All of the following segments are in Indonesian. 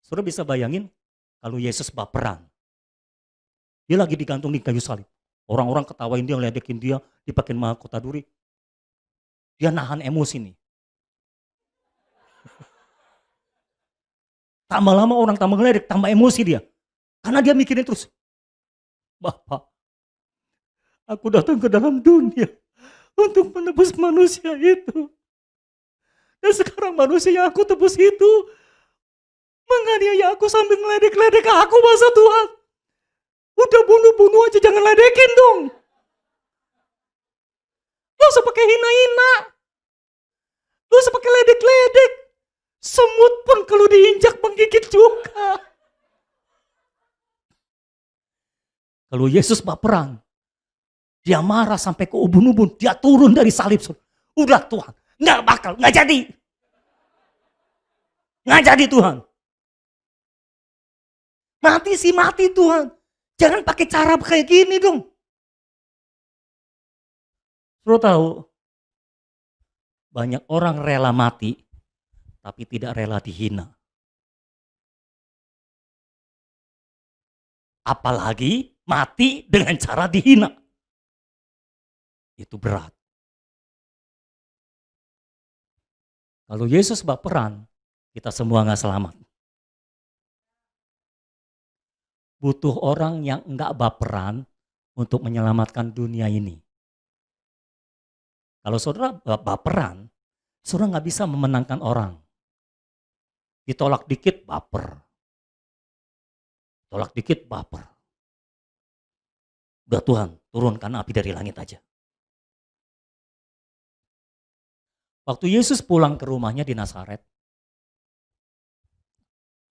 Saudara bisa bayangin kalau Yesus baperan. Dia lagi digantung di kayu salib. Orang-orang ketawain dia, ngeledekin dia, dipakein mahkota duri. Dia nahan emosi nih. Tambah lama orang tambah ngeledek, tambah emosi dia. Karena dia mikirin terus, Bapak, aku datang ke dalam dunia untuk menebus manusia itu. Dan sekarang manusia yang aku tebus itu menganiaya aku sambil ngeledek-ledek aku, masa Tuhan. Udah bunuh-bunuh aja, jangan ledekin dong. Gak usah pakai hina-hina. Gak usah pakai ledek-ledek. Semut pun kalau diinjak menggigit juga. Kalau Yesus baperan, dia marah sampai ke ubun-ubun, dia turun dari salib. Udah Tuhan, gak jadi. Gak jadi Tuhan. Mati sih mati Tuhan. Jangan pakai cara kayak gini dong. Saudara tahu, banyak orang rela mati, tapi tidak rela dihina. Apalagi mati dengan cara dihina. Itu berat. Kalau Yesus baperan, kita semua gak selamat. Butuh orang yang enggak baperan untuk menyelamatkan dunia ini. Kalau saudara baperan, saudara gak bisa memenangkan orang. Ditolak dikit baper. Tolak dikit baper. Udah Tuhan, turunkan api dari langit aja. Waktu Yesus pulang ke rumahnya di Nazaret,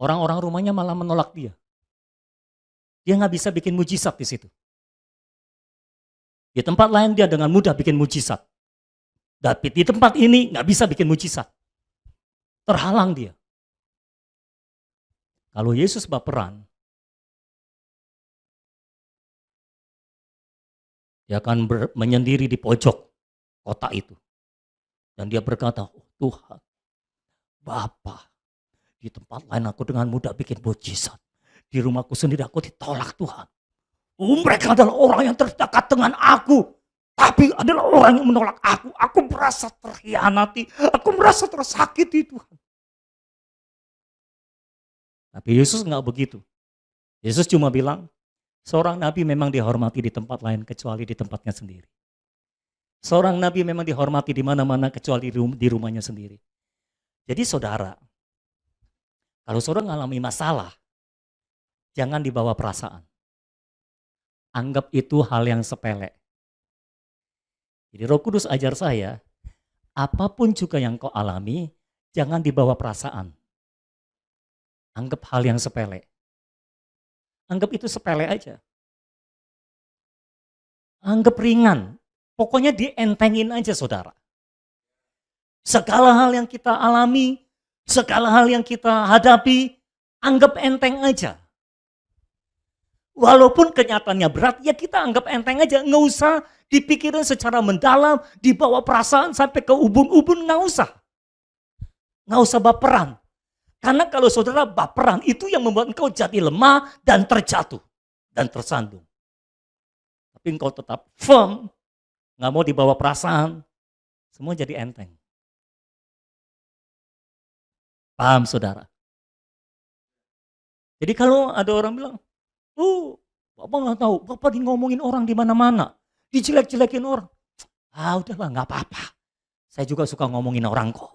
orang-orang rumahnya malah menolak dia. Dia nggak bisa bikin mujizat di situ. Di tempat lain dia dengan mudah bikin mujizat. Tapi di tempat ini nggak bisa bikin mujizat. Terhalang dia. Kalau Yesus baperan, dia akan menyendiri di pojok kota itu. Dan dia berkata, oh Tuhan, Bapa, di tempat lain aku dengan mudah bikin mujizat. Di rumahku sendiri aku ditolak Tuhan. Mereka adalah orang yang terdekat dengan aku. Tapi adalah orang yang menolak aku. Aku merasa terhianati. Aku merasa tersakiti Tuhan. Tapi Yesus enggak begitu. Yesus cuma bilang, seorang nabi memang dihormati di tempat lain kecuali di tempatnya sendiri. Seorang nabi memang dihormati di mana-mana kecuali di rumahnya sendiri. Jadi saudara, kalau saudara mengalami masalah, jangan dibawa perasaan. Anggap itu hal yang sepele. Jadi Roh Kudus ajar saya, apapun juga yang kau alami, jangan dibawa perasaan. Anggap hal yang sepele. Anggap itu sepele aja. Anggap ringan. Pokoknya dientengin aja saudara. Segala hal yang kita alami, segala hal yang kita hadapi, anggap enteng aja. Walaupun kenyataannya berat, ya kita anggap enteng aja. Nggak usah dipikirin secara mendalam, dibawa perasaan sampai ke ubun-ubun, nggak usah. Nggak usah baperan. Karena kalau saudara baperan, itu yang membuat engkau jadi lemah dan terjatuh. Dan tersandung. Tapi engkau tetap firm, nggak mau dibawa perasaan, semua jadi enteng. Paham saudara? Jadi kalau ada orang bilang, Bapak nggak tahu, Bapak ngomongin orang di mana-mana, dijelek-jelekin orang. Udahlah nggak apa-apa. Saya juga suka ngomongin orang kok.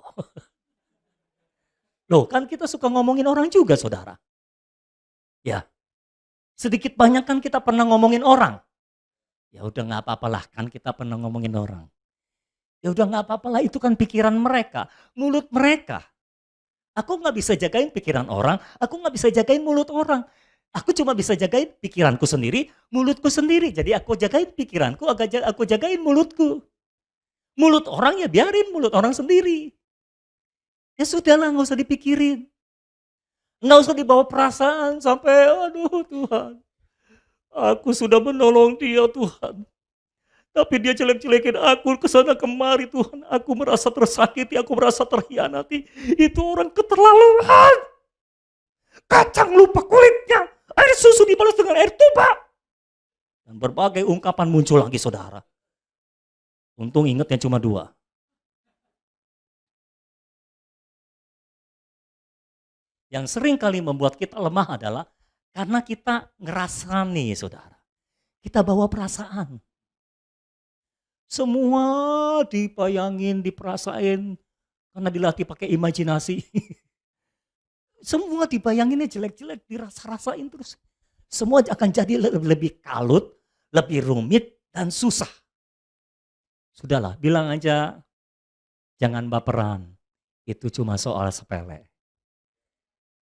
Loh, kan kita suka ngomongin orang juga, saudara. Ya, sedikit banyak kan kita pernah ngomongin orang. Ya udah nggak apa-apalah, kan kita pernah ngomongin orang. Ya udah nggak apa-apalah, itu kan pikiran mereka, mulut mereka. Aku nggak bisa jagain pikiran orang, aku nggak bisa jagain mulut orang. Aku cuma bisa jagain pikiranku sendiri, mulutku sendiri. Jadi aku jagain pikiranku, aku jagain mulutku. Mulut orang ya biarin mulut orang sendiri. Ya sudahlah, nggak usah dipikirin. Nggak usah dibawa perasaan sampai, aduh Tuhan, aku sudah menolong dia Tuhan. Tapi dia jelek-jelekin aku kesana kemari Tuhan. Aku merasa tersakiti, aku merasa terhianati. Itu orang keterlaluan. Orang lupa kulitnya. Air susu dibalas dengan air tuba. Dan berbagai ungkapan muncul lagi saudara. Untung ingatnya cuma 2. Yang sering kali membuat kita lemah adalah karena kita ngerasani saudara. Kita bawa perasaan. Semua dibayangin, diperasain. Karena dilatih pakai imajinasi. Semua dibayanginnya jelek-jelek, dirasa-rasain terus. Semua akan jadi lebih kalut, lebih rumit, dan susah. Sudahlah, bilang aja, jangan baperan. Itu cuma soal sepele.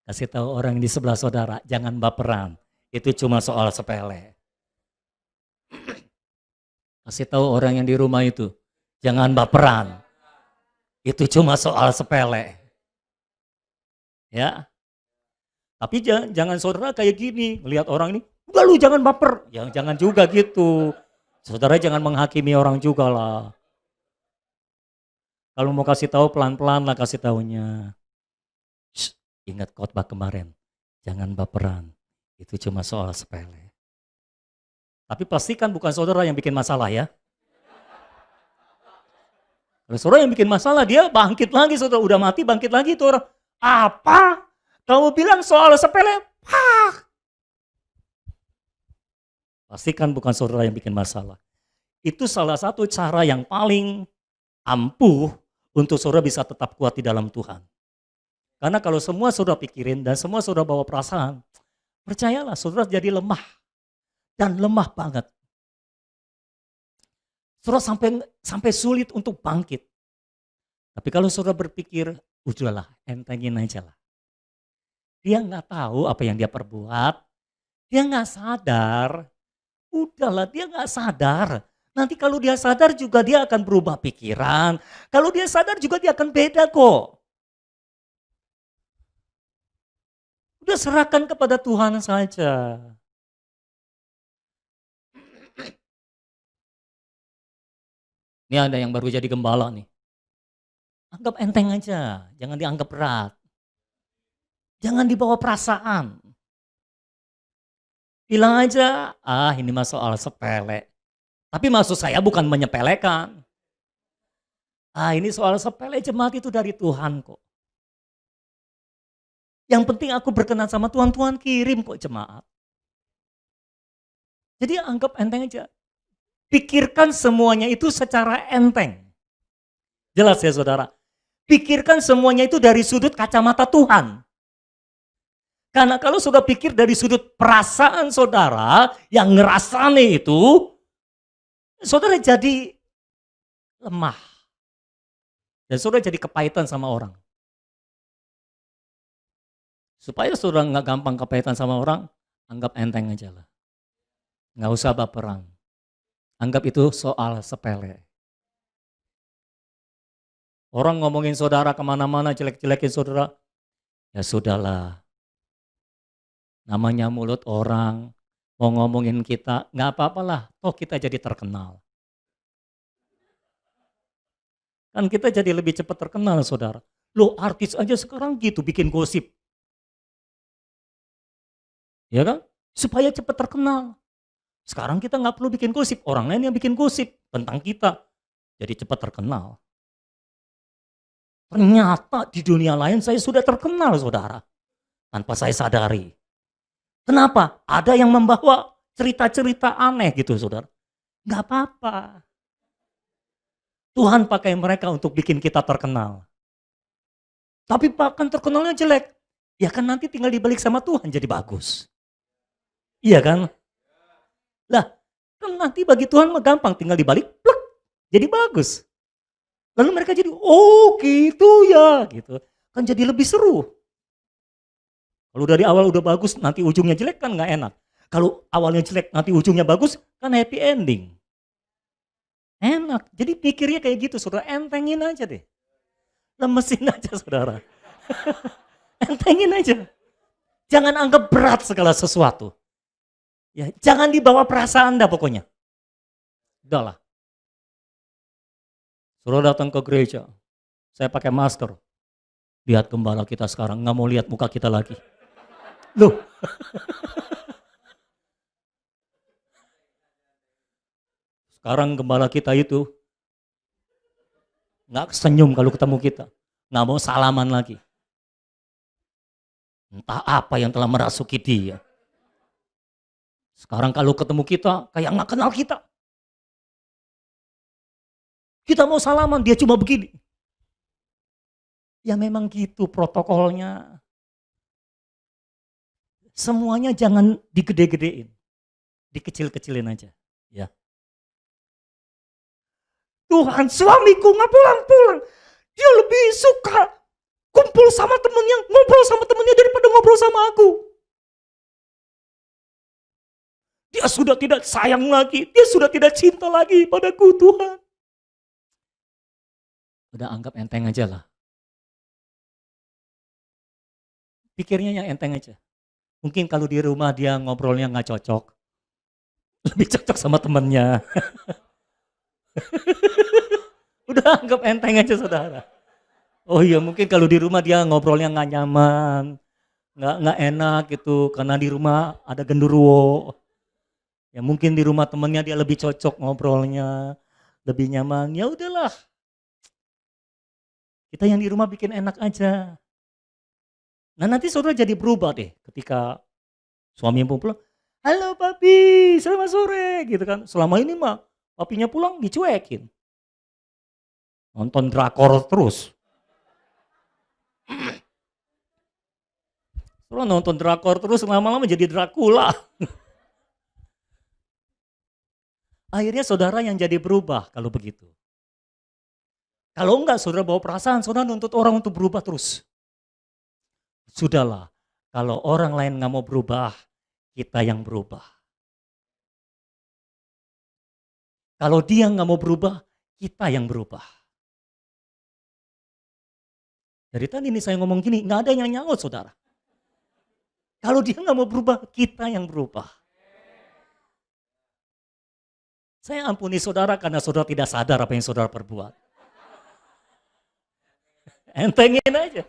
Kasih tahu orang di sebelah saudara, jangan baperan. Itu cuma soal sepele. Kasih tahu orang yang di rumah itu, jangan baperan. Itu cuma soal sepele. Ya. Tapi jangan saudara kayak gini, melihat orang ini, udah lu jangan baper. Jangan juga gitu. Saudara jangan menghakimi orang juga lah. Kalau mau kasih tahu pelan-pelan lah kasih taunya. Ingat khotbah kemarin, jangan baperan. Itu cuma soal sepele. Tapi pastikan bukan saudara yang bikin masalah ya. Kalau saudara yang bikin masalah, dia bangkit lagi, saudara udah mati bangkit lagi itu orang. Apa? Kamu bilang soal sepele? Pastikan bukan saudara yang bikin masalah. Itu salah satu cara yang paling ampuh untuk saudara bisa tetap kuat di dalam Tuhan. Karena kalau semua saudara pikirin dan semua saudara bawa perasaan, percayalah saudara jadi lemah. Dan lemah banget. Saudara sampai sulit untuk bangkit. Tapi kalau saudara berpikir, udahlah entengin aja lah. Dia nggak tahu apa yang dia perbuat, dia nggak sadar. Udahlah, dia nggak sadar. Nanti kalau dia sadar juga dia akan berubah pikiran. Kalau dia sadar juga dia akan beda kok. Udah serahkan kepada Tuhan saja. Ini ada yang baru jadi gembala nih. Anggap enteng aja, jangan dianggap berat. Jangan dibawa perasaan. Bilang aja, ini mah soal sepele. Tapi maksud saya bukan menyepelekan. Ini soal sepele, jemaat itu dari Tuhan kok. Yang penting aku berkenan sama Tuhan, Tuhan kirim kok jemaat. Jadi anggap enteng aja. Pikirkan semuanya itu secara enteng. Jelas ya saudara? Pikirkan semuanya itu dari sudut kacamata Tuhan. Karena kalau sudah pikir dari sudut perasaan saudara yang ngerasane itu, saudara jadi lemah. Dan saudara jadi kepahitan sama orang. Supaya saudara nggak gampang kepahitan sama orang, anggap enteng aja lah. Nggak usah baperan. Anggap itu soal sepele. Orang ngomongin saudara kemana-mana, jelek-jelekin saudara, ya sudahlah. Namanya mulut orang, mau ngomongin kita, nggak apa-apalah, toh kita jadi terkenal. Kan kita jadi lebih cepat terkenal saudara. Loh artis aja sekarang gitu bikin gosip. Ya kan? Supaya cepat terkenal. Sekarang kita nggak perlu bikin gosip, orang lain yang bikin gosip tentang kita. Jadi cepat terkenal. Ternyata di dunia lain saya sudah terkenal saudara. Tanpa saya sadari. Kenapa? Ada yang membawa cerita-cerita aneh gitu saudara. Nggak apa-apa. Tuhan pakai mereka untuk bikin kita terkenal. Tapi bahkan terkenalnya jelek. Ya kan nanti tinggal dibalik sama Tuhan jadi bagus. Iya kan? Lah, kan nanti bagi Tuhan mah gampang tinggal dibalik, pluk, jadi bagus. Lalu mereka jadi, oh gitu ya, gitu. Kan jadi lebih seru. Kalau dari awal udah bagus, nanti ujungnya jelek kan nggak enak. Kalau awalnya jelek, nanti ujungnya bagus, kan happy ending. Enak. Jadi pikirnya kayak gitu, saudara. Entengin aja deh. Lemesin aja, saudara. Entengin aja. Jangan anggap berat segala sesuatu. Ya, jangan dibawa perasaan dah pokoknya. Udahlah. Saudara datang ke gereja, saya pakai masker. Lihat gembala kita sekarang, nggak mau lihat muka kita lagi. Loh, sekarang gembala kita itu nggak senyum kalau ketemu kita. Nggak mau salaman lagi. Entah apa yang telah merasuki dia. Sekarang kalau ketemu kita, kayak nggak kenal kita. Kita mau salaman, dia cuma begini. Ya memang gitu protokolnya. Semuanya jangan digede-gedein. Dikecil-kecilin aja. Ya. Tuhan, suamiku nggak pulang-pulang. Dia lebih suka kumpul sama temennya, ngobrol sama temennya daripada ngobrol sama aku. Dia sudah tidak sayang lagi, dia sudah tidak cinta lagi padaku, Tuhan. Udah anggap enteng aja lah. Pikirnya yang enteng aja. Mungkin kalau di rumah dia ngobrolnya nggak cocok. Lebih cocok sama temennya. Udah anggap enteng aja saudara. Oh iya mungkin kalau di rumah dia ngobrolnya nggak nyaman. Nggak enak gitu. Karena di rumah ada genderuwo. Ya mungkin di rumah temennya dia lebih cocok ngobrolnya. Lebih nyaman. Ya udahlah. Kita yang di rumah bikin enak aja. Nah nanti saudara jadi berubah deh ketika suami pulang, halo papi, selamat sore gitu kan. Selama ini mah papinya pulang dicuekin. Nonton drakor terus. Saudara nonton drakor terus lama-lama jadi Dracula. Akhirnya saudara yang jadi berubah kalau begitu. Kalau enggak saudara bawa perasaan, saudara nuntut orang untuk berubah terus. Sudahlah, kalau orang lain nggak mau berubah, kita yang berubah. Kalau dia nggak mau berubah, kita yang berubah. Dari tadi ini saya ngomong gini, nggak ada yang nyaut saudara. Kalau dia nggak mau berubah, kita yang berubah. Saya ampuni saudara karena saudara tidak sadar apa yang saudara perbuat. Entengin aja.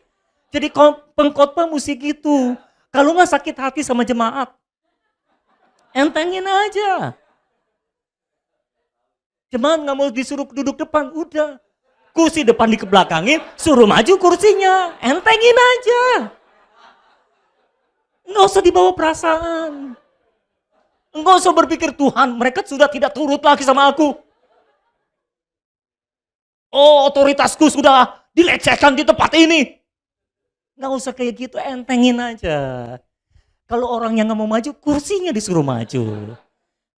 Jadi pengkhotbah mesti gitu. Kalau nggak sakit hati sama jemaat, entengin aja. Jemaat nggak mau disuruh duduk depan, udah. Kursi depan dikebelakangin, suruh maju kursinya. Entengin aja. Nggak usah dibawa perasaan. Nggak usah berpikir, Tuhan mereka sudah tidak turut lagi sama aku. Oh otoritasku sudah dilecehkan di tempat ini. Nggak usah kayak gitu, entengin aja. Kalau orang yang nggak mau maju, kursinya disuruh maju.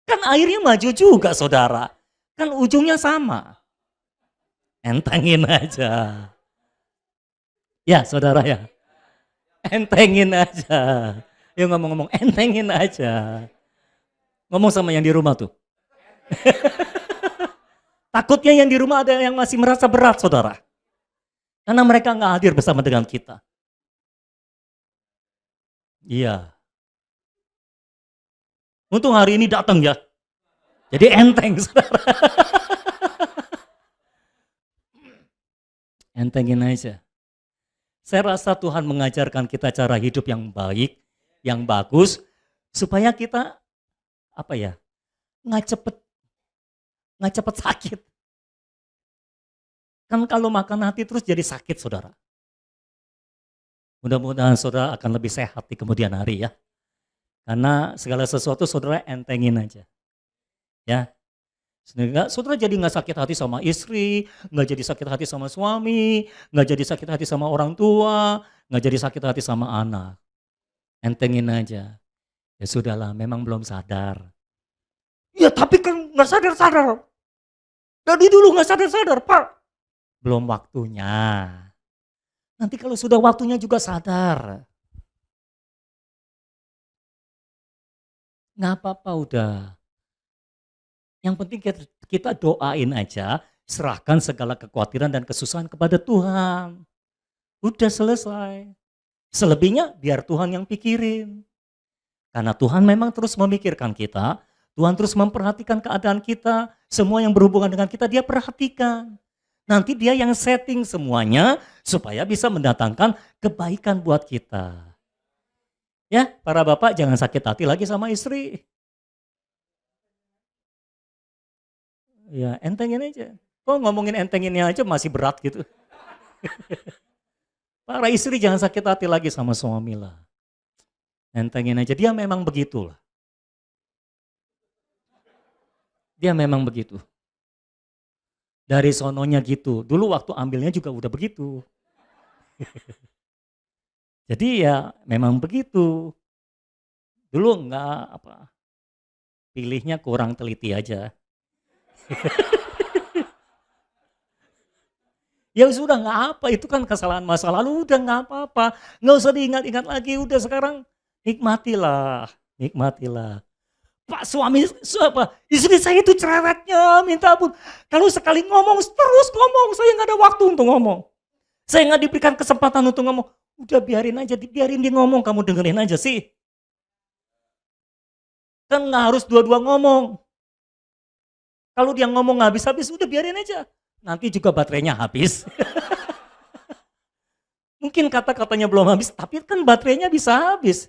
Kan akhirnya maju juga saudara. Kan ujungnya sama. Entengin aja. Ya saudara ya. Entengin aja. Ya ngomong-ngomong, entengin aja. Ngomong sama yang di rumah tuh. Takutnya yang di rumah ada yang masih merasa berat saudara. Karena mereka nggak hadir bersama dengan kita. Iya. Untung hari ini datang ya. Jadi enteng saudara. Entengin aja. Saya rasa Tuhan mengajarkan kita cara hidup yang baik, yang bagus, supaya kita nggak cepet sakit. Kan kalau makan hati terus jadi sakit saudara. Mudah-mudahan saudara akan lebih sehat di kemudian hari ya. Karena segala sesuatu saudara entengin aja. Ya. Sehingga saudara jadi nggak sakit hati sama istri, nggak jadi sakit hati sama suami, nggak jadi sakit hati sama orang tua, nggak jadi sakit hati sama anak. Entengin aja. Ya sudahlah, memang belum sadar. Ya tapi kan nggak sadar-sadar. Dari dulu nggak sadar-sadar Pak. Belum waktunya. Nanti kalau sudah waktunya juga sadar. Nggak apa-apa udah. Yang penting kita doain aja, serahkan segala kekhawatiran dan kesusahan kepada Tuhan. Udah selesai. Selebihnya biar Tuhan yang pikirin. Karena Tuhan memang terus memikirkan kita, Tuhan terus memperhatikan keadaan kita, semua yang berhubungan dengan kita dia perhatikan. Nanti dia yang setting semuanya supaya bisa mendatangkan kebaikan buat kita. Ya, para bapak jangan sakit hati lagi sama istri. Ya, entengin aja. Kok ngomongin entenginnya aja masih berat gitu. Para istri jangan sakit hati lagi sama suami lah. Entengin aja, dia memang begitulah. Dia memang begitu. Dari sononya gitu. Dulu waktu ambilnya juga udah begitu. Jadi ya memang begitu. Dulu enggak pilihnya kurang teliti aja. Ya sudah nggak apa, itu kan kesalahan masa lalu, udah nggak apa-apa. Nggak usah diingat-ingat lagi, udah sekarang nikmatilah, nikmatilah. Pak suami, istri saya itu cerewetnya, minta ampun. Kalau sekali ngomong, terus ngomong, saya nggak ada waktu untuk ngomong. Saya nggak diberikan kesempatan untuk ngomong. Udah biarin aja, biarin dia ngomong, kamu dengerin aja sih. Kan nggak harus dua-dua ngomong. Kalau dia ngomong nggak habis-habis, udah biarin aja. Nanti juga baterainya habis. Mungkin kata-katanya belum habis, tapi kan baterainya bisa habis.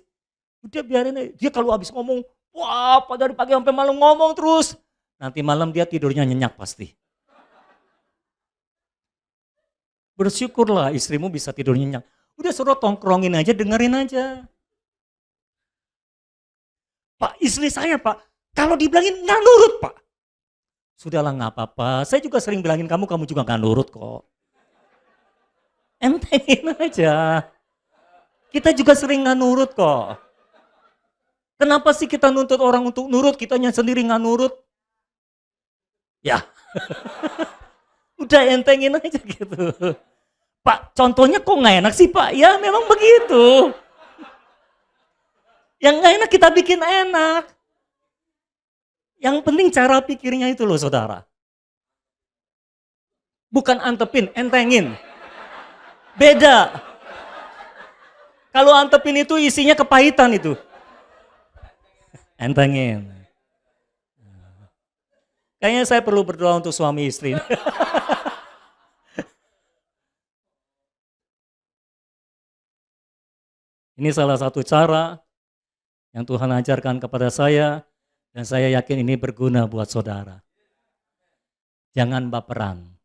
Udah biarin aja. Dia kalau habis ngomong, wah dari pagi sampai malam ngomong terus. Nanti malam dia tidurnya nyenyak pasti. Bersyukurlah istrimu bisa tidur nyenyak. Udah suruh tongkrongin aja, dengerin aja. Pak, istri saya Pak, kalau dibilangin nggak nurut Pak. Sudahlah nggak apa-apa, saya juga sering bilangin kamu juga nggak nurut kok. Entengin aja. Kita juga sering nggak nurut kok. Kenapa sih kita nuntut orang untuk nurut, kitanya sendiri nggak nurut? Ya, udah entengin aja gitu. Pak, contohnya kok nggak enak sih Pak? Ya memang begitu. Yang nggak enak kita bikin enak. Yang penting cara pikirnya itu loh saudara. Bukan antepin, entengin. Beda. Kalau antepin itu isinya kepahitan itu. Entengin. Kayaknya saya perlu berdoa untuk suami istri. Ini salah satu cara yang Tuhan ajarkan kepada saya. Dan saya yakin ini berguna buat saudara. Jangan baperan.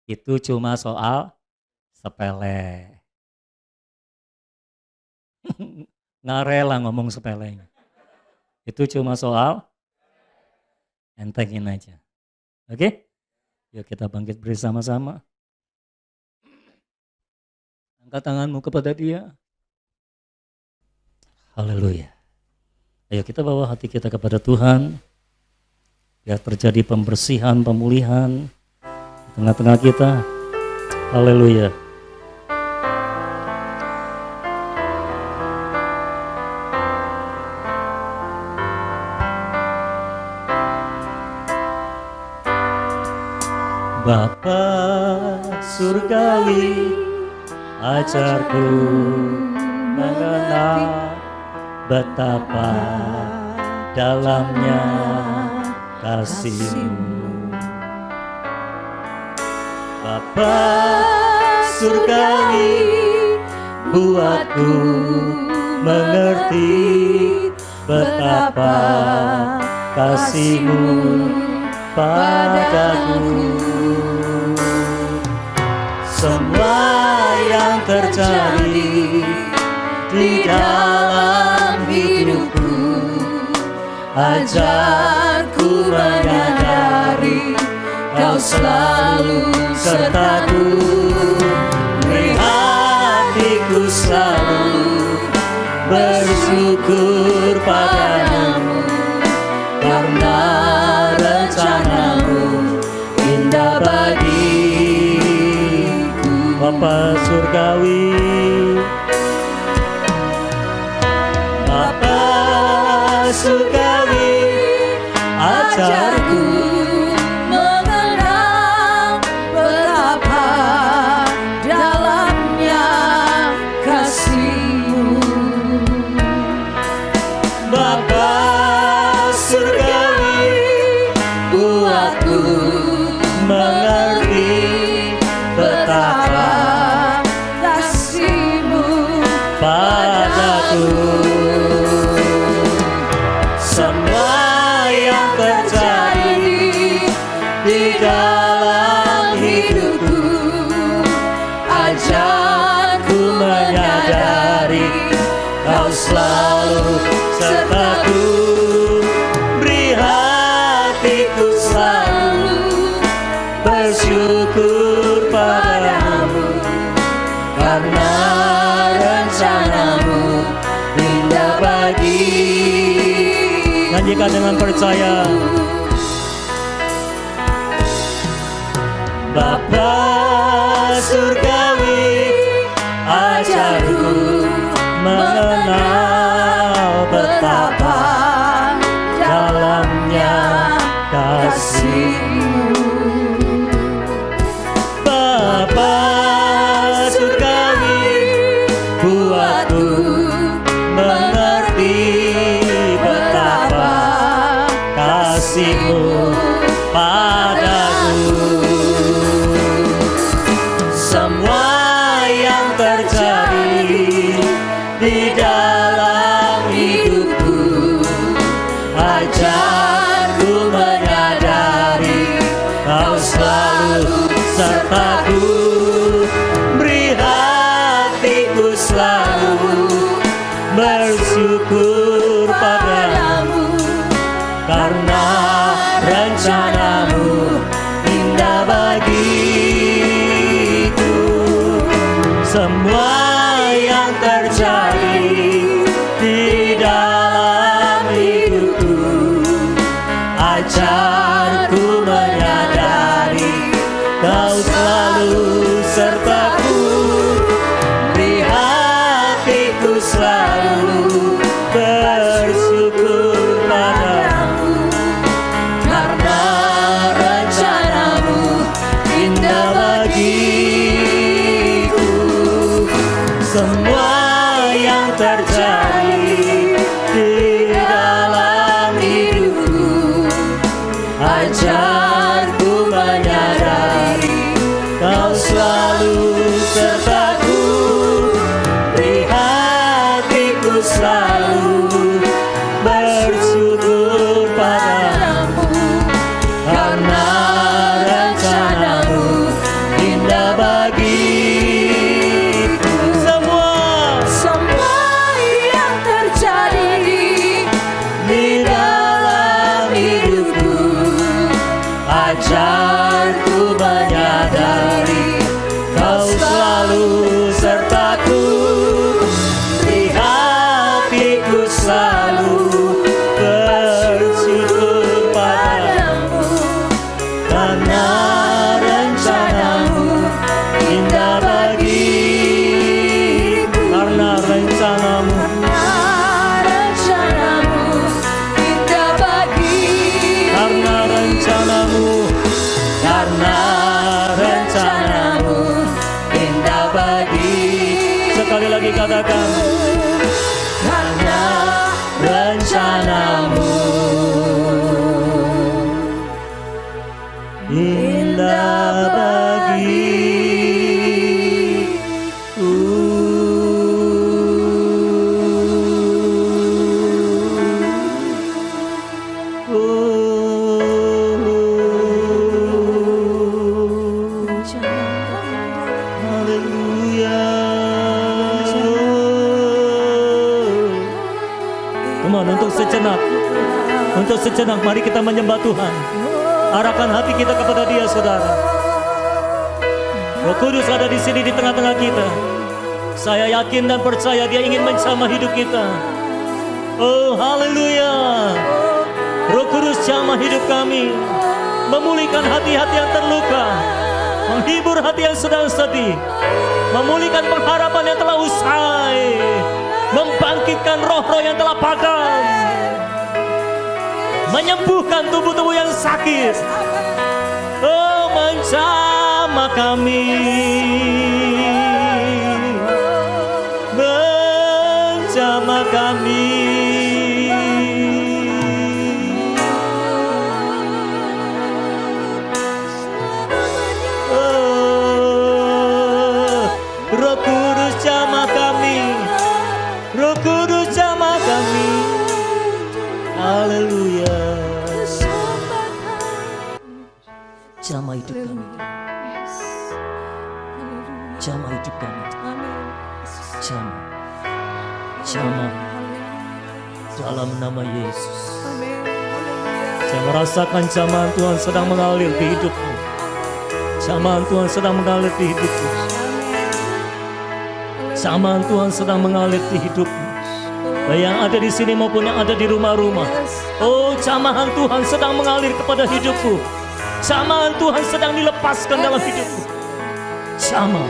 Itu cuma soal sepele. Nggak rela ngomong sepele. Itu cuma soal entengin aja. Oke? Yuk kita bangkit bersama-sama. Angkat tanganmu kepada dia. Haleluya. Ayo kita bawa hati kita kepada Tuhan. Biar terjadi pembersihan, pemulihan di tengah-tengah kita. Haleluya. Bapa surgawi, ajarku mengenal betapa dalamnya kasih-Mu. Bapa surgawi, buatku mengerti betapa kasih-Mu padaku. Semua yang terjadi di dalam hidupku, ajarku menyadari Kau selalu sertaku. Beri hatiku selalu bersyukur padamu, karena rencana-Mu indah bagiku. Bapa surgawi, surgawi, ajarku mengenal betapa dalamnya kasih-Mu. Bapa surgawi, buatku mengerti betapa kasih-Mu padaku. Semua yang terjadi di dalam hidupku, ajarku menyadari Kau selalu sertaku. Beri hatiku selalu bersyukur padamu, karena rencanamu indah bagi. Nyanyikan dengan percaya. Bapa surgawi, ajarku mengenal betapa dalamnya kasih-Mu. Bapa surgawi, buatku mengerti betapa kasih-Mu padaku. Semua yang terjadi di dalam hidupku, ajarku menyadari Kau selalu sertaku. Beri hatiku selalu bersyukur padamu, karena rencanamu indah bagiku. Semua yang terjadi di dalam hidupku, ajarku menyadari Kau selalu sertaku. Beri hatiku selalu bersyukur padamu, karena rencanamu indah bagiku. Semua yang terjadi di dalam hidupku, ajarku menyadari Kau selalu sertaku. Beri hatiku selalu bersyukur padamu, karena rencanamu indah bagiku. Semua yang terjadi di dalam hidupku, ajarku menyadari Kau selalu sertaku. Di hatiku selalu bersyukur padamu, karena rencanamu indah bagiku. Karena rencanamu indah bagiku. Karena rencanamu indah bagiku. Sekali lagi katakan, karena rencanamu indah bagiku. Haleluya. Come on, untuk sejenak mari kita menyembah Tuhan. Arahkan hati kita kepada Dia, saudara. Roh Kudus ada di sini di tengah-tengah kita. Saya yakin dan percaya Dia ingin menjamah hidup kita. Oh, haleluya. Roh Kudus jamah hidup kami, memulihkan hati-hati yang terluka, menghibur hati yang sedang sedih, memulihkan pengharapan yang telah usai, membangkitkan roh-roh yang telah padam, menyembuhkan tubuh-tubuh yang sakit. Oh, menjamah kami, menjamah kami. Oh, Roh Kudus jamah kami, Roh Kudus jamah kami. Haleluya. Jamah hidup kami. Jamah hidup kami. Jamah. Jamah. Dalam nama Yesus. Saya merasakan jamahan Tuhan sedang mengalir di hidupmu. Jamahan Tuhan sedang mengalir di hidupmu. Jamahan Tuhan sedang mengalir di hidupmu. Baik yang ada di sini maupun yang ada di rumah-rumah. Oh, jamahan Tuhan sedang mengalir kepada hidupku. Jamahan Tuhan sedang dilepaskan dalam hidupku. Jamah.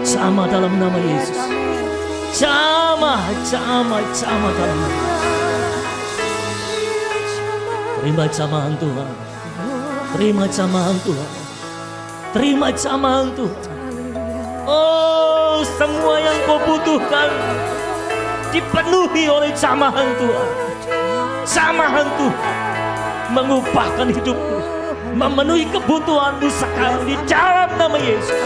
Jamah dalam nama Yesus. Jamah dalam nama Yesus. Terima jamahan Tuhan. Terima jamahan Tuhan. Terima jamahan Tuhan. Oh, semua yang kau butuhkan dipenuhi oleh jamahan Tuhan. Jamahan Tuhan mengubahkan hidupmu, memenuhi kebutuhanmu sekarang di dalam nama Yesus.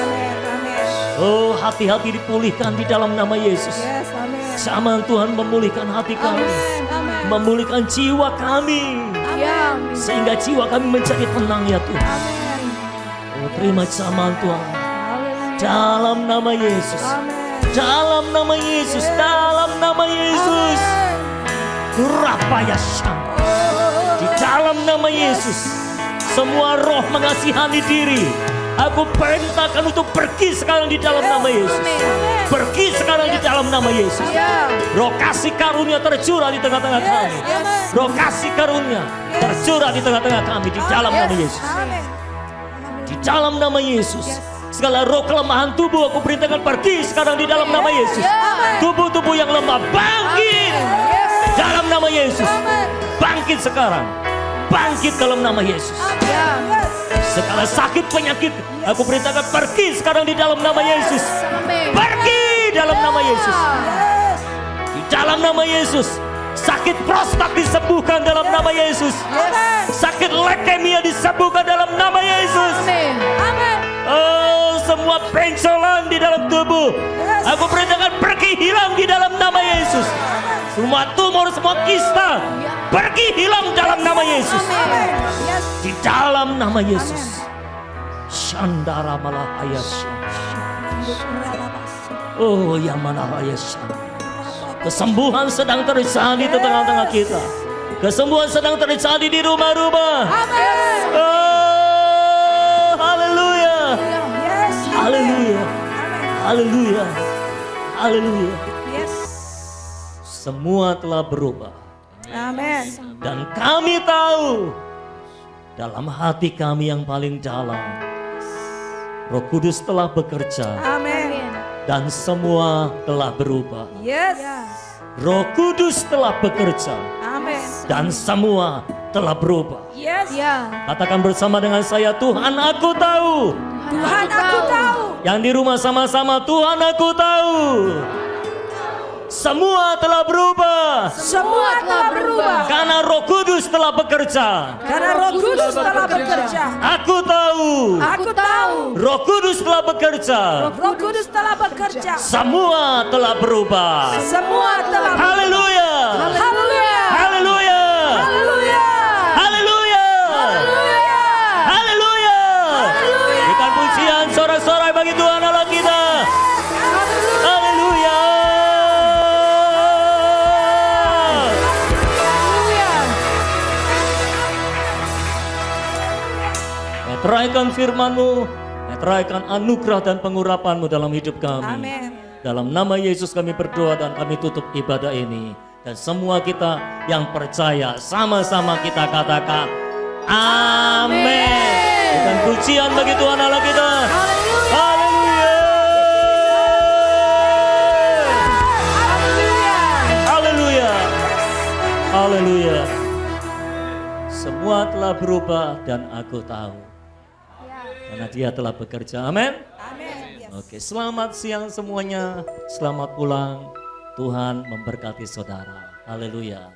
Oh, hati-hati dipulihkan di dalam nama Yesus. Jamahan Tuhan memulihkan hati kami, memulihkan jiwa kami, sehingga jiwa kami menjadi tenang ya Tuhan. Oh, terima jamahan Tuhan dalam nama Yesus. Dalam nama Yesus, dalam nama Yesus. Rapaya Syam. Di dalam nama Yesus, semua roh mengasihani diri, aku perintahkan untuk pergi sekarang di dalam nama Yesus. Pergi sekarang di dalam nama Yesus. Roh kasih karunia tercurah di tengah-tengah kami. Roh kasih karunia tercurah di tengah-tengah kami di dalam nama Yesus. Di dalam nama Yesus. Segala roh kelemahan tubuh aku perintahkan pergi sekarang di dalam nama Yesus. Tubuh-tubuh yang lemah bangkit dalam nama Yesus. Bangkit sekarang. Bangkit dalam nama Yesus. Segala sakit penyakit aku perintahkan pergi sekarang di dalam nama Yesus. Pergi dalam nama Yesus. Di dalam nama Yesus. Sakit prostat disembuhkan dalam nama Yesus. Sakit leukemia disembuhkan dalam nama Yesus. Oh, semua benjolan di dalam tubuh aku perintahkan pergi hilang di dalam nama Yesus. Semua tumor, semua kista pergi hilang dalam nama Yesus. Di dalam nama Yesus. Shandara malahaya. Oh, yang malahaya. Kesembuhan sedang terjadi di tengah-tengah kita. Kesembuhan sedang terjadi di rumah-rumah. Oh, haleluya. Haleluya. Haleluya. Haleluya. Semua telah berubah. Amin. Dan kami tahu dalam hati kami yang paling dalam, Roh Kudus telah bekerja. Amin. Dan semua telah berubah. Yes. Roh Kudus telah bekerja. Amin. Dan semua telah berubah. Yes. Katakan bersama dengan saya, Tuhan aku tahu. Tuhan aku tahu. Yang di rumah sama-sama, Tuhan aku tahu. Semua telah berubah. Semua telah berubah. Karena Roh Kudus telah bekerja. Karena Roh Kudus telah bekerja. Aku tahu. Aku tahu. Roh Kudus telah bekerja. Roh Kudus telah bekerja. Semua telah berubah. Semua telah berubah. Haleluya. Haleluya. Haleluya. Haleluya. Haleluya. Haleluya. Berikan pujian sorak-sorai bagi Tuhan Allah kita. Haleluya. Meteraikan firman-Mu, meteraikan anugerah dan pengurapan-Mu dalam hidup kami. Amin. Dalam nama Yesus kami berdoa dan kami tutup ibadah ini. Dan semua kita yang percaya sama-sama kita katakan amin. Dan pujian bagi Tuhan Allah kita. Haleluya. Haleluya. Haleluya. Semua telah berubah dan aku tahu. Karena Dia telah bekerja. Amin. Oke, selamat siang semuanya. Selamat pulang. Tuhan memberkati saudara. Haleluya.